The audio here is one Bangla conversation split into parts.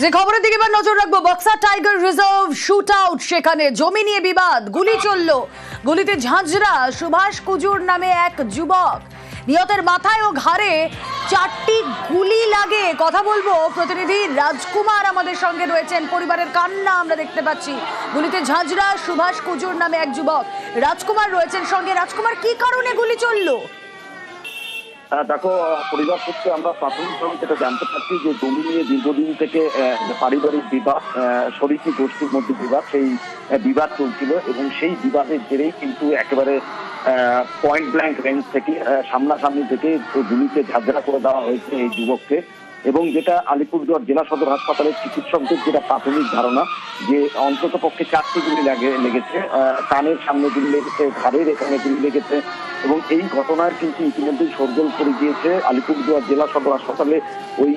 যে খবরের দিকে এবার নজর রাখবো, boxer tiger reserve shoot out, সেখানে জমি নিয়ে বিবাদ, গুলি চলল। গুলিতে ঝাঁঝরা সুভাষ কুজুর নামে এক যুবক, নিহতের মাথায় ও ঘাড়ে 4টি গুলি লাগে। কথা বলবো প্রতিনিধি রাজকুমার আমাদের সঙ্গে রয়েছেন, পরিবারের কান্না আমরা দেখতে পাচ্ছি। গুলিতে ঝাঁঝরা সুভাষ কুজুর নামে এক যুবক, রাজকুমার রয়েছেন সঙ্গে। রাজকুমার, কি কারণে গুলি চললো? দেখো, পরিবার সূত্রে আমরা প্রাথমিকভাবে যেটা জানতে পারছি যে জমি নিয়ে দীর্ঘদিন থেকে পারিবারিক বিবাদ, শরিকি গোষ্ঠীর মধ্যে বিবাদ, সেই বিবাদ চলছিল এবং সেই বিবাদের জেরেই কিন্তু একেবারে পয়েন্ট ব্ল্যাঙ্ক রেঞ্জ থেকে সামনাসামনি থেকে গুলিতে ঝাঁঝরা করে দেওয়া হয়েছে এই যুবককে। এবং যেটা আলিপুরদুয়ার জেলা সদর হাসপাতালের চিকিৎসকদের যেটা প্রাথমিক ধারণা, যে অন্তত পক্ষে 4টি গুলি লেগেছে, কানের সামনে গুলি লেগেছে, ঘাড়ের এখানে গুলি লেগেছে। এবং এই ঘটনার কিন্তু ইতিমধ্যেই শোরগোল করে গিয়েছে আলিপুরদুয়ার জেলা সদর হাসপাতালে। ওই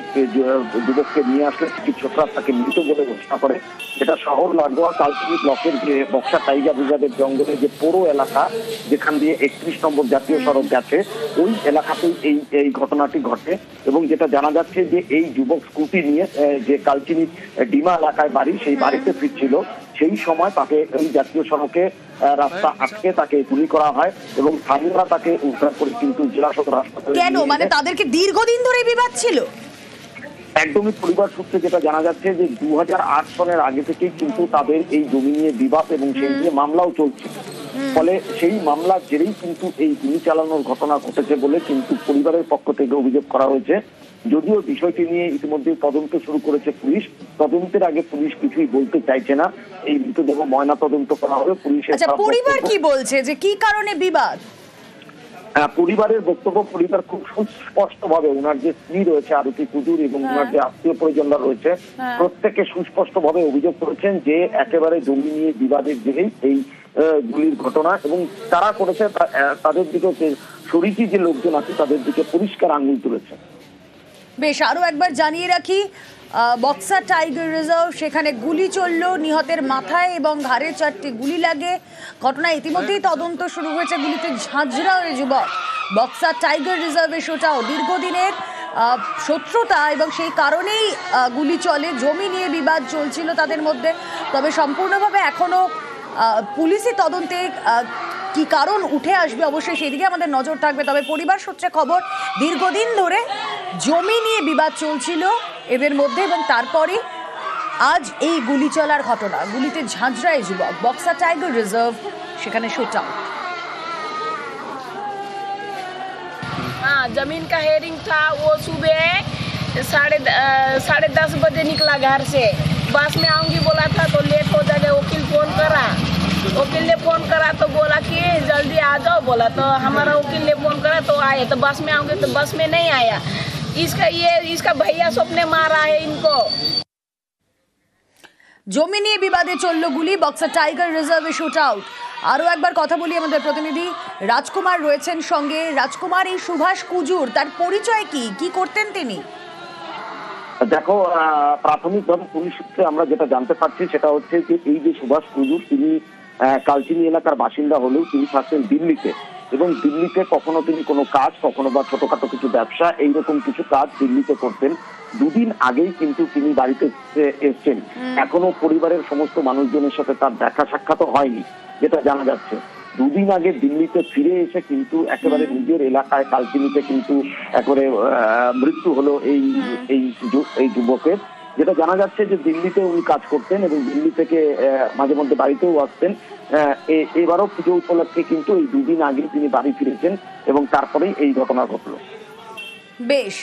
যুবককে নিয়ে আসলে চিকিৎসকরা তাকে মৃত বলে ঘোষণা করে। এটা শহর লাগোয়া কালচিনি ব্লকের যে বক্সার টাইগার রিজার্ভের জঙ্গলের যে পৌর এলাকা, যেখান দিয়ে 31 নম্বর জাতীয় সড়ক গেছে, ওই এলাকাতেই এই ঘটনাটি ঘটে। এবং যেটা জানা যাচ্ছে যে এই যুবক স্কুটি নিয়ে যে কালচিনি ডিমা এলাকায় বাড়ি, সেই বাড়িতে ফিরছিল। সেই সময় তাকে এই জাতীয় সড়কে রাস্তা আটকে তাকে গুলি করা হয় এবং স্থানীয়রা তাকে উদ্ধার করে কিন্তু জেলা সদর হাসপাতালে। কেন, মানে তাদেরকে দীর্ঘদিন ধরে বিবাদ ছিল? একদমই পরিবার সূত্রে যেটা জানা যাচ্ছে যে 2008 সনের আগে থেকেই কিন্তু তাদের এই জমি নিয়ে বিবাদ এবং সেই নিয়ে মামলাও চলছে। ফলে সেই মামলার জেরেই কিন্তু এই গুলি চালানোর ঘটনা ঘটেছে বলে কিন্তু পরিবারের পক্ষ থেকে অভিযোগ করা হয়েছে। যদিও বিষয়টি নিয়ে ইতিমধ্যে তদন্ত শুরু করেছে পুলিশ। তদন্তের আগে পুলিশ কিছুই বলতে চাইছে না। এই মৃতদেহ ময়না তদন্ত করা হবে। পুলিশের পরিবার কি বলছে, যে কি কারণে বিবাদ? পরিবারের বক্তব্য, পরিবার খুব সুস্পষ্ট ভাবে, ওনার যে স্ত্রী রয়েছে আরতি কুজুর এবং ওনার যে আত্মীয় পরিজনরা রয়েছে, প্রত্যেকে সুস্পষ্ট ভাবে অভিযোগ করেছেন যে একেবারে জমি নিয়ে বিবাদের জেরেই এই গুলির ঘটনা। এবং তারা করেছে তাদের দিকে শরিকি যে লোকজন আছে তাদের দিকে পরিষ্কার আঙুল তুলেছে। বেশ, আরো একবার জানিয়ে রাখি, বক্সার টাইগার রিজার্ভ, সেখানে গুলি চলল, নিহতের মাথায় এবং ঘাড়ে 4টি গুলি লাগে। ঘটনা ইতিমধ্যেই তদন্ত শুরু হয়েছে। গুলিতে ঝাঁঝরা ওই যুবক। বক্সার টাইগার রিজার্ভে সেটাও দীর্ঘদিনের শত্রুতা এবং সেই কারণেই গুলি চলে। জমি নিয়ে বিবাদ চলছিল তাদের মধ্যে। তবে সম্পূর্ণভাবে এখনো পুলিশি তদন্তে কি কারণ উঠে আসবে অবশ্যই সেদিকে আমাদের নজর থাকবে। তবে পরিবার সূত্রে খবর, দীর্ঘদিন ধরে জমি নিয়ে বিবাদ চলছিল এদের মধ্যে এবং তারপরে আজ এই গুলি চলার ঘটনা। গুলিতে ঝাঁঝরায় যুবক, বক্সার টাইগার রিজার্ভ, সেখানে শুট আউট। हाँ, जमीन का हेयरिंग था। वो सुबह 10:30 बजे निकला घर से। बस में आऊंगी बोला था तो लेट हो जाएगा। वकील फोन करा, वकील ने फोन करा तो बोला कि जल्दी आ जाओ। बोला तो हमारा वकील ने फोन करा तो आए, तो बस में आऊंगे तो बस में नहीं आया। इसका भैया सबने मारा है इनको। জমি নিয়ে বিবাদে চলল গুলি, বক্সার টাইগার রিজার্ভে শুট আউট। আরো একবার কথা বলি, আমাদের প্রতিনিধি রাজকুমার রয়েছেন সঙ্গে। রাজকুমার, এই সুভাষ কুজুর, তার পরিচয় কি করতেন তিনি? দেখো, প্রাথমিকভাবে পুলিশ সূত্রে আমরা যেটা জানতে পারছি সেটা হচ্ছে যে এই যে সুভাষ কুজুর, তিনি কালচিনি এলাকার বাসিন্দা হলেও তিনি থাকতেন দিল্লিতে। এবং দিল্লিতে কখনো তিনি কোনো কাজ, কখনো বা ছোটখাটো কিছু ব্যবসা, এইরকম কিছু কাজ দিল্লিতে করতেন। দুদিন আগেই কিন্তু তিনি বাড়িতে এসছেন। এখনো পরিবারের সমস্ত মানুষজনের সাথে তার দেখা সাক্ষাৎ হয়নি, যেটা জানা যাচ্ছে। দুদিন আগে দিল্লিতে ফিরে এসে কিন্তু একেবারে নিজের এলাকায় কালচিনিতে কিন্তু একেবারে মৃত্যু হলো এই যুবকের। যেটা জানা যাচ্ছে যে দিল্লিতে উনি কাজ করতেন এবং দিল্লি থেকে মাঝে মধ্যে বাড়িতেও আসতেন। এবারও পুজো উপলক্ষে কিন্তু এই দুদিন আগে তিনি বাড়ি ফিরেছেন এবং তারপরেই এই ঘটনা ঘটলো। বেশ।